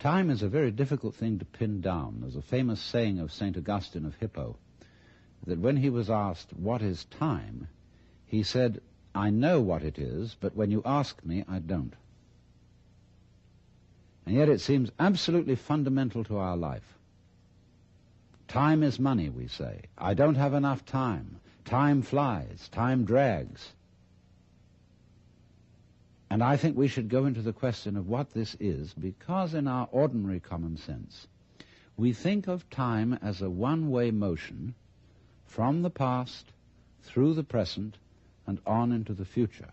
Time is a very difficult thing to pin down. There's a famous saying of St. Augustine of Hippo that when he was asked, "What is time?" he said, "I know what it is, but when you ask me, I don't." And yet it seems absolutely fundamental to our life. Time is money, we say. I don't have enough time. Time flies. Time drags. And I think we should go into the question of what this is, because in our ordinary common sense, we think of time as a one-way motion from the past, through the present, and on into the future.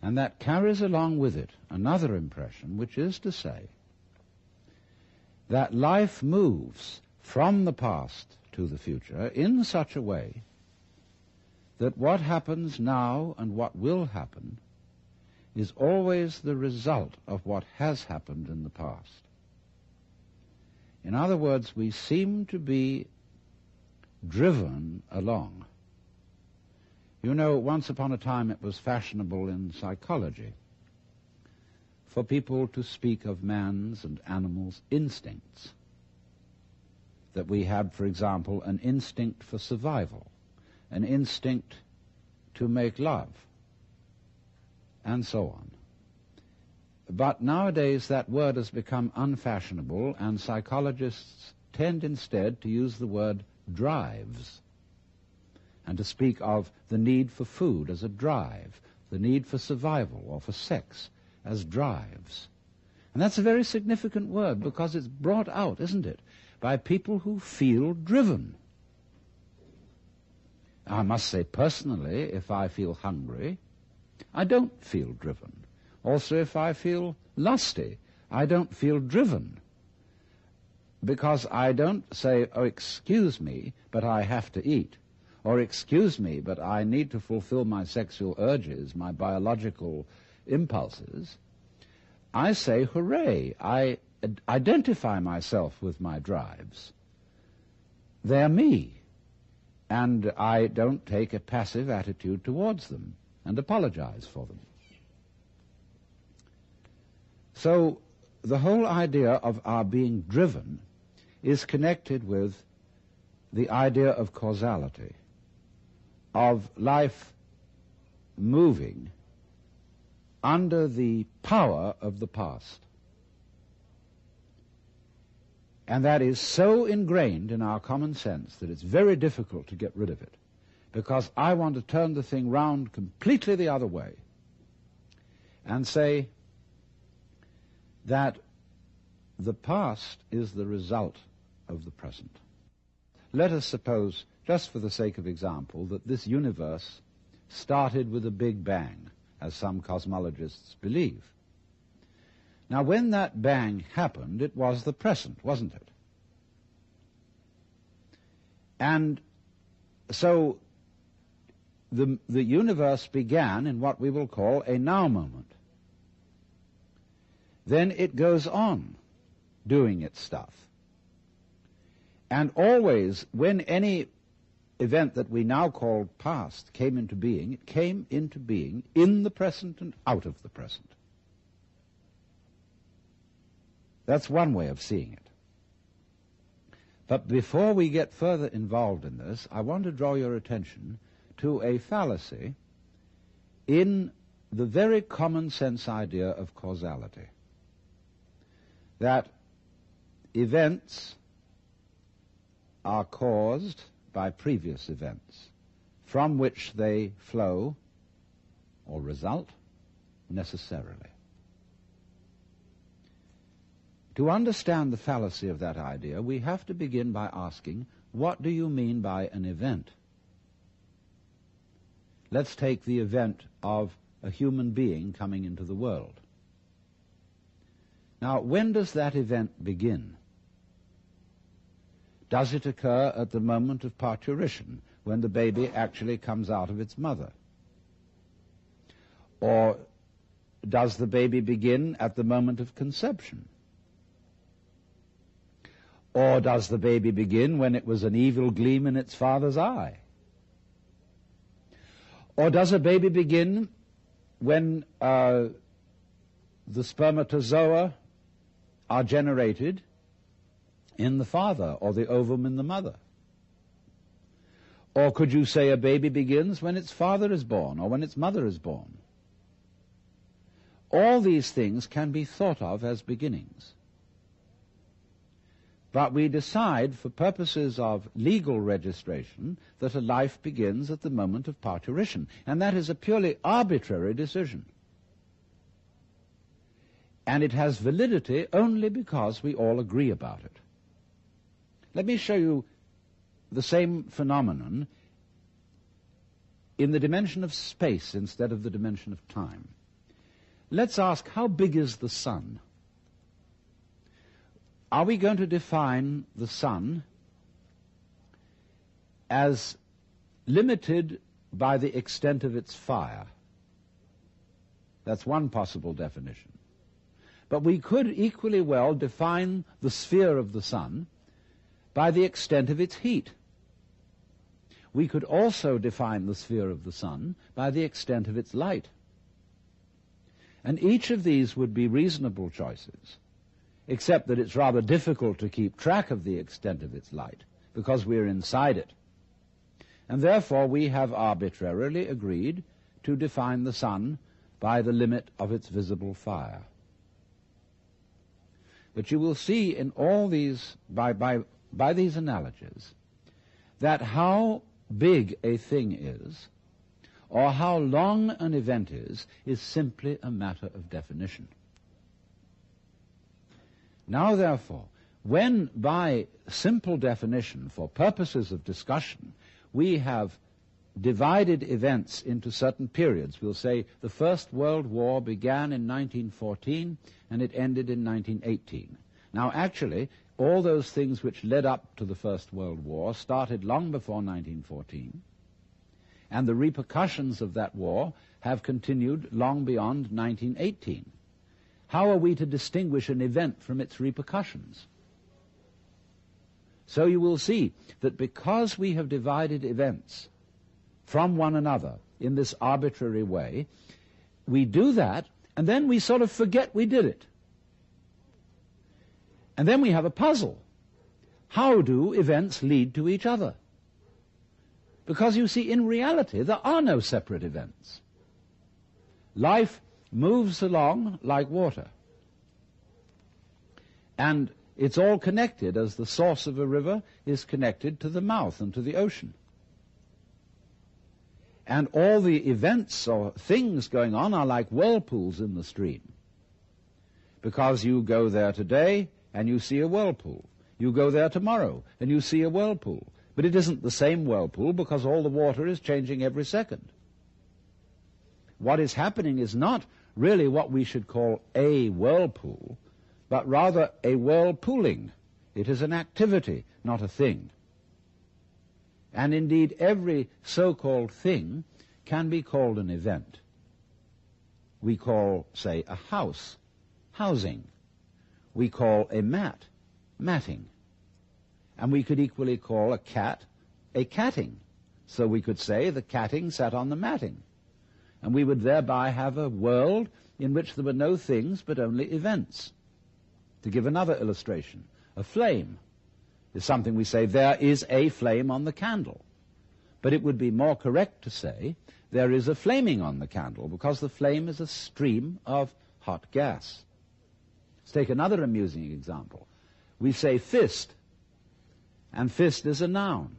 And that carries along with it another impression, which is to say that life moves from the past to the future in such a way that what happens now and what will happen is always the result of what has happened in the past. In other words, we seem to be driven along. You know, once upon a time it was fashionable in psychology for people to speak of man's and animals' instincts. That we have, for example, an instinct for survival, an instinct to make love, and so on. But nowadays that word has become unfashionable, and psychologists tend instead to use the word drives, and to speak of the need for food as a drive, the need for survival or for sex as drives. And that's a very significant word, because it's brought out, isn't it, by people who feel driven. I must say, personally, if I feel hungry, I don't feel driven. Also, if I feel lusty, I don't feel driven. Because I don't say, "Oh, excuse me, but I have to eat," or "Excuse me, but I need to fulfill my sexual urges, my biological impulses." I say, "Hooray, I identify myself with my drives. They're me." And I don't take a passive attitude towards them and apologize for them. So the whole idea of our being driven is connected with the idea of causality, of life moving under the power of the past. And that is so ingrained in our common sense that it's very difficult to get rid of it, because I want to turn the thing round completely the other way and say that the past is the result of the present. Let us suppose, just for the sake of example, that this universe started with a big bang, as some cosmologists believe. Now, when that bang happened, it was the present, wasn't it? And so the universe began in what we will call a now moment. Then it goes on doing its stuff. And always, when any event that we now call past came into being, it came into being in the present and out of the present. That's one way of seeing it. But before we get further involved in this, I want to draw your attention to a fallacy in the very common sense idea of causality. That events are caused by previous events, from which they flow or result necessarily. To understand the fallacy of that idea, we have to begin by asking, what do you mean by an event? Let's take the event of a human being coming into the world. Now, when does that event begin? Does it occur at the moment of parturition, when the baby actually comes out of its mother? Or does the baby begin at the moment of conception? Or does the baby begin when it was an evil gleam in its father's eye? Or does a baby begin when the spermatozoa are generated in the father, or the ovum in the mother. Or could you say a baby begins when its father is born, or when its mother is born? All these things can be thought of as beginnings. But we decide, for purposes of legal registration, that a life begins at the moment of parturition, and that is a purely arbitrary decision. And it has validity only because we all agree about it. Let me show you the same phenomenon in the dimension of space instead of the dimension of time. Let's ask, how big is the sun? Are we going to define the sun as limited by the extent of its fire? That's one possible definition. But we could equally well define the sphere of the sun by the extent of its heat. We could also define the sphere of the sun by the extent of its light. And each of these would be reasonable choices, except that it's rather difficult to keep track of the extent of its light, because we're inside it. And therefore we have arbitrarily agreed to define the sun by the limit of its visible fire. But you will see in all these, by these analogies, that how big a thing is, or how long an event is simply a matter of definition. Now, therefore, when by simple definition, for purposes of discussion, we have divided events into certain periods, we'll say the First World War began in 1914 and it ended in 1918. Now, actually, all those things which led up to the First World War started long before 1914, and the repercussions of that war have continued long beyond 1918. How are we to distinguish an event from its repercussions? So you will see that because we have divided events from one another in this arbitrary way, we do that, and then we sort of forget we did it. And then we have a puzzle. How do events lead to each other? Because you see, in reality, there are no separate events. Life moves along like water. And it's all connected, as the source of a river is connected to the mouth and to the ocean. And all the events or things going on are like whirlpools in the stream. Because you go there today and you see a whirlpool. You go there tomorrow and you see a whirlpool. But it isn't the same whirlpool because all the water is changing every second. What is happening is not really what we should call a whirlpool, but rather a whirlpooling. It is an activity, not a thing. And indeed, every so-called thing can be called an event. We call, say, a house, housing. We call a mat, matting. And we could equally call a cat a catting. So we could say the catting sat on the matting. And we would thereby have a world in which there were no things but only events. To give another illustration, a flame is something we say, there is a flame on the candle. But it would be more correct to say, there is a flaming on the candle, because the flame is a stream of hot gas. Let's take another amusing example. We say fist, and fist is a noun.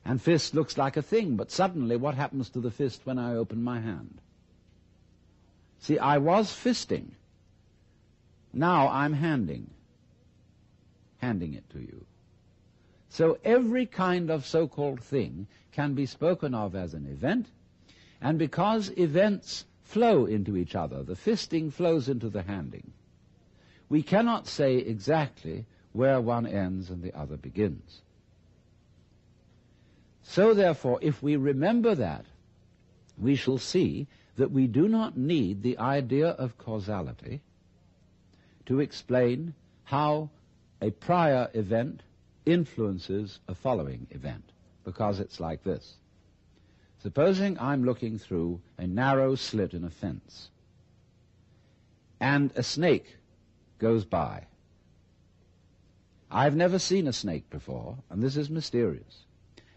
And fist looks like a thing, but suddenly what happens to the fist when I open my hand? See, I was fisting. Now I'm handing it to you. So every kind of so-called thing can be spoken of as an event, and because events flow into each other, the fisting flows into the handing, we cannot say exactly where one ends and the other begins. So therefore, if we remember that, we shall see that we do not need the idea of causality to explain how a prior event influences a following event, because it's like this. Supposing I'm looking through a narrow slit in a fence, and a snake goes by. I've never seen a snake before, and this is mysterious.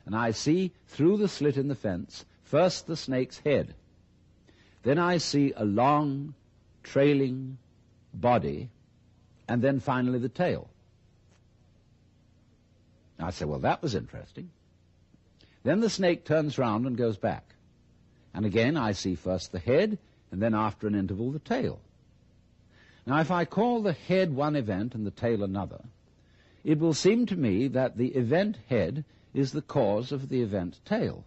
And I see through the slit in the fence first the snake's head. Then I see a long, trailing body, and then finally the tail. I say, well, that was interesting. Then the snake turns round and goes back. And again I see first the head, and then after an interval the tail. Now if I call the head one event and the tail another, it will seem to me that the event head is the cause of the event tail,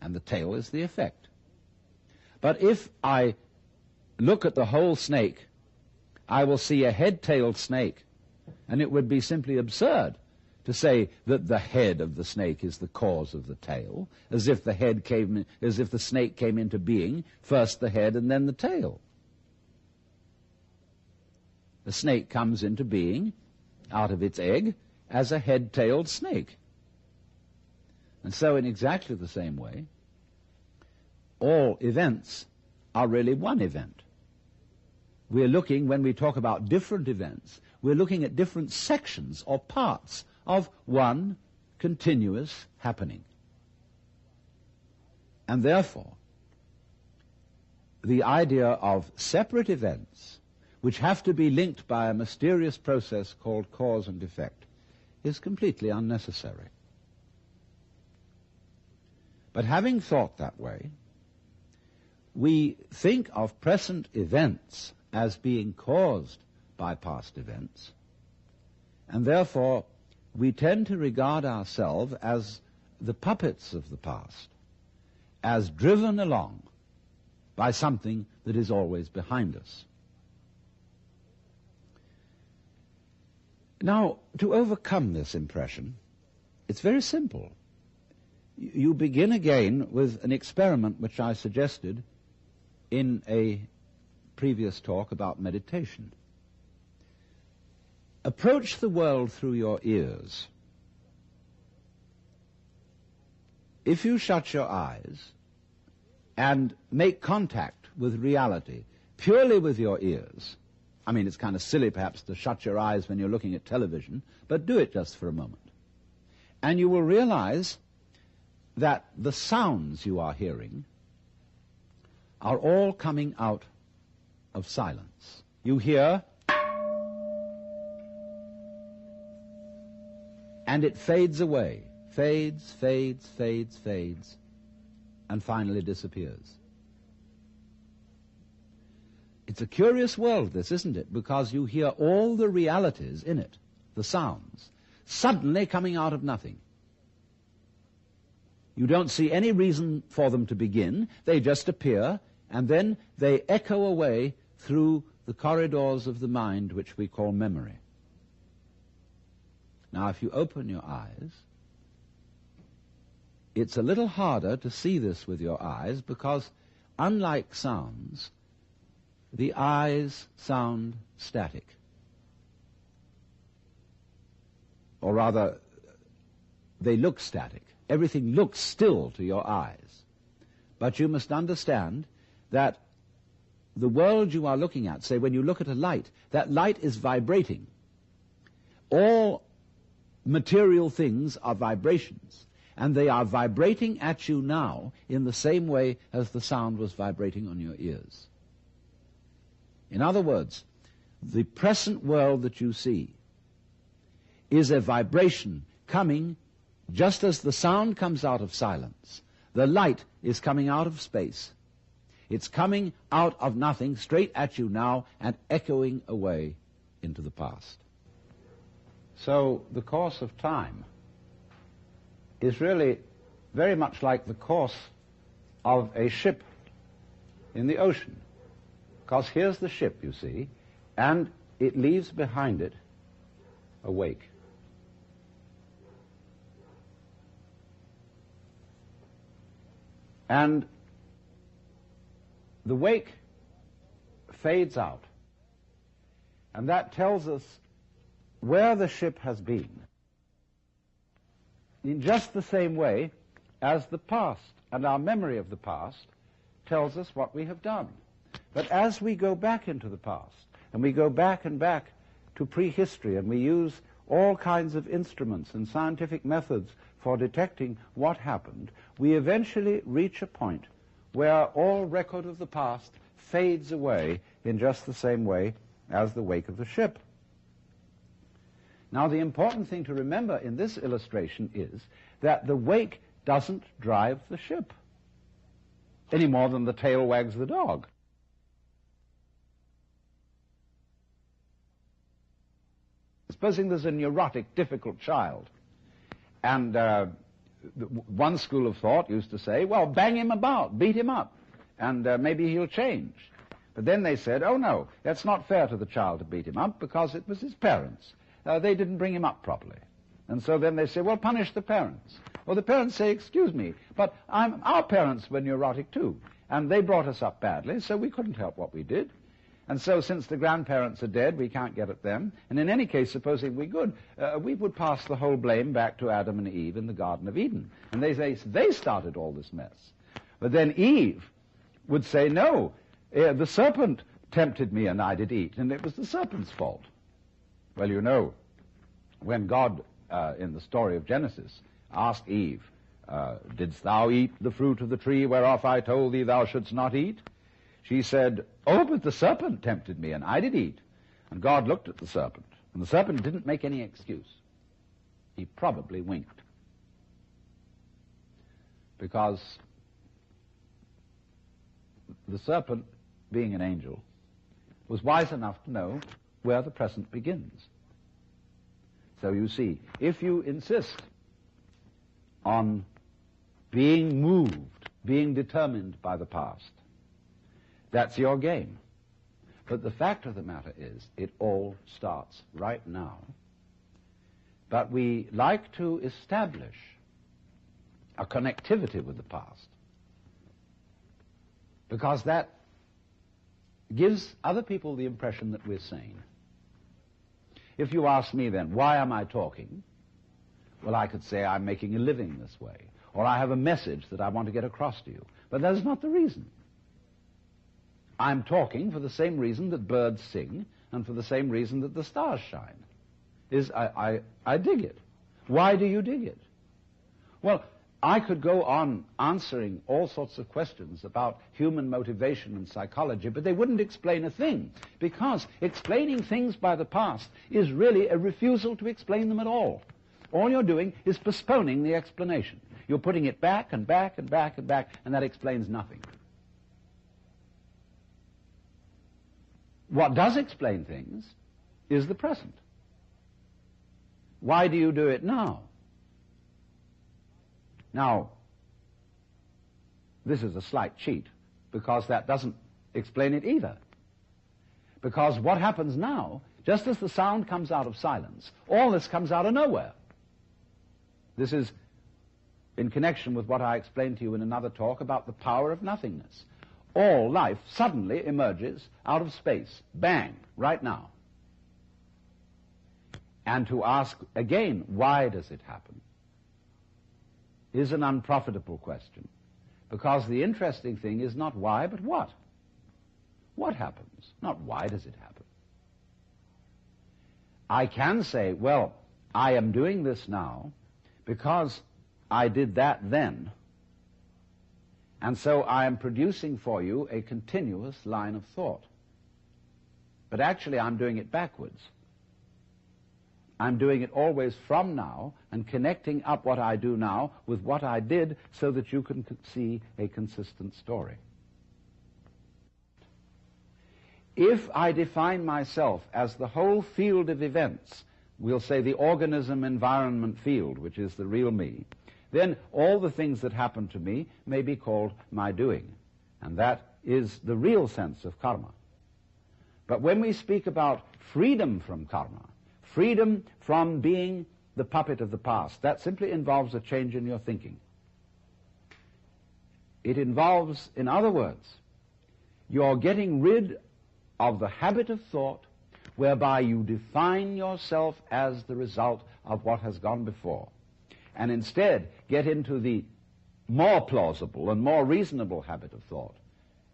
and the tail is the effect. But if I look at the whole snake, I will see a head-tailed snake, and it would be simply absurd to say that the head of the snake is the cause of the tail, as if the snake came into being, first the head and then the tail. The snake comes into being out of its egg as a head-tailed snake. And so in exactly the same way, all events are really one event. We're looking, when we talk about different events, we're looking at different sections or parts of one continuous happening. And therefore, the idea of separate events, which have to be linked by a mysterious process called cause and effect, is completely unnecessary. But having thought that way, we think of present events as being caused by past events, and therefore we tend to regard ourselves as the puppets of the past, as driven along by something that is always behind us. Now, to overcome this impression, it's very simple. You begin again with an experiment which I suggested in a previous talk about meditation. Approach the world through your ears. If you shut your eyes and make contact with reality purely with your ears, I mean, it's kind of silly perhaps to shut your eyes when you're looking at television, but do it just for a moment. And you will realize that the sounds you are hearing are all coming out of silence. You hear, and it fades away, fades, fades, fades, fades, and finally disappears. It's a curious world, this, isn't it? Because you hear all the realities in it, the sounds, suddenly coming out of nothing. You don't see any reason for them to begin. They just appear, and then they echo away through the corridors of the mind, which we call memory. Now, if you open your eyes, it's a little harder to see this with your eyes because, unlike sounds, the eyes sound static. Or rather, they look static. Everything looks still to your eyes. But you must understand that the world you are looking at, say when you look at a light, that light is vibrating. All material things are vibrations, and they are vibrating at you now in the same way as the sound was vibrating on your ears. In other words, the present world that you see is a vibration coming just as the sound comes out of silence. The light is coming out of space. It's coming out of nothing straight at you now and echoing away into the past. So the course of time is really very much like the course of a ship in the ocean. Because here's the ship, you see, and it leaves behind it a wake. And the wake fades out, and that tells us where the ship has been, in just the same way as the past and our memory of the past tells us what we have done. But as we go back into the past, and we go back and back to prehistory and we use all kinds of instruments and scientific methods for detecting what happened, we eventually reach a point where all record of the past fades away in just the same way as the wake of the ship. Now, the important thing to remember in this illustration is that the wake doesn't drive the ship any more than the tail wags the dog. Supposing there's a neurotic, difficult child, and one school of thought used to say, well, bang him about, beat him up, and maybe he'll change. But then they said, oh no, that's not fair to the child to beat him up because it was his parents. They didn't bring him up properly. And so then they say, well, punish the parents. Well, the parents say, excuse me, but our parents were neurotic too, and they brought us up badly, so we couldn't help what we did. And so since the grandparents are dead, we can't get at them. And in any case, supposing we could, we would pass the whole blame back to Adam and Eve in the Garden of Eden. And they say they started all this mess. But then Eve would say, no, the serpent tempted me and I did eat, and it was the serpent's fault. Well, you know, when God, in the story of Genesis, asked Eve, didst thou eat the fruit of the tree whereof I told thee thou shouldst not eat? She said, oh, but the serpent tempted me, and I did eat. And God looked at the serpent, and the serpent didn't make any excuse. He probably winked. Because the serpent, being an angel, was wise enough to know where the present begins. So you see, if you insist on being moved, being determined by the past, that's your game. But the fact of the matter is, it all starts right now. But we like to establish a connectivity with the past because that gives other people the impression that we're sane. If you ask me then, why am I talking? Well, I could say I'm making a living this way, or I have a message that I want to get across to you. But that's not the reason. I'm talking for the same reason that birds sing and for the same reason that the stars shine. I dig it. Why do you dig it? Well, I could go on answering all sorts of questions about human motivation and psychology, but they wouldn't explain a thing, because explaining things by the past is really a refusal to explain them at all. All you're doing is postponing the explanation. You're putting it back and back and back and back, and that explains nothing. What does explain things is the present. Why do you do it now? Now, this is a slight cheat, because that doesn't explain it either. Because what happens now, just as the sound comes out of silence, all this comes out of nowhere. This is in connection with what I explained to you in another talk about the power of nothingness. All life suddenly emerges out of space. Bang, right now. And to ask again, why does it happen, is an unprofitable question. Because the interesting thing is not why, but what. What happens? Not why does it happen. I can say, well, I am doing this now because I did that then. And so I am producing for you a continuous line of thought. But actually I'm doing it backwards. I'm doing it always from now and connecting up what I do now with what I did so that you can see a consistent story. If I define myself as the whole field of events, we'll say the organism-environment field, which is the real me, then all the things that happen to me may be called my doing. And that is the real sense of karma. But when we speak about freedom from karma, freedom from being the puppet of the past, that simply involves a change in your thinking. It involves, in other words, you're getting rid of the habit of thought whereby you define yourself as the result of what has gone before, and instead get into the more plausible and more reasonable habit of thought,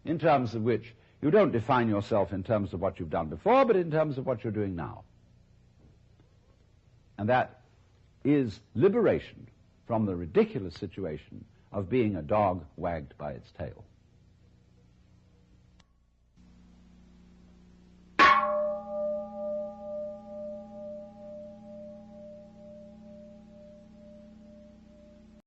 in terms of which you don't define yourself in terms of what you've done before, but in terms of what you're doing now. And that is liberation from the ridiculous situation of being a dog wagged by its tail.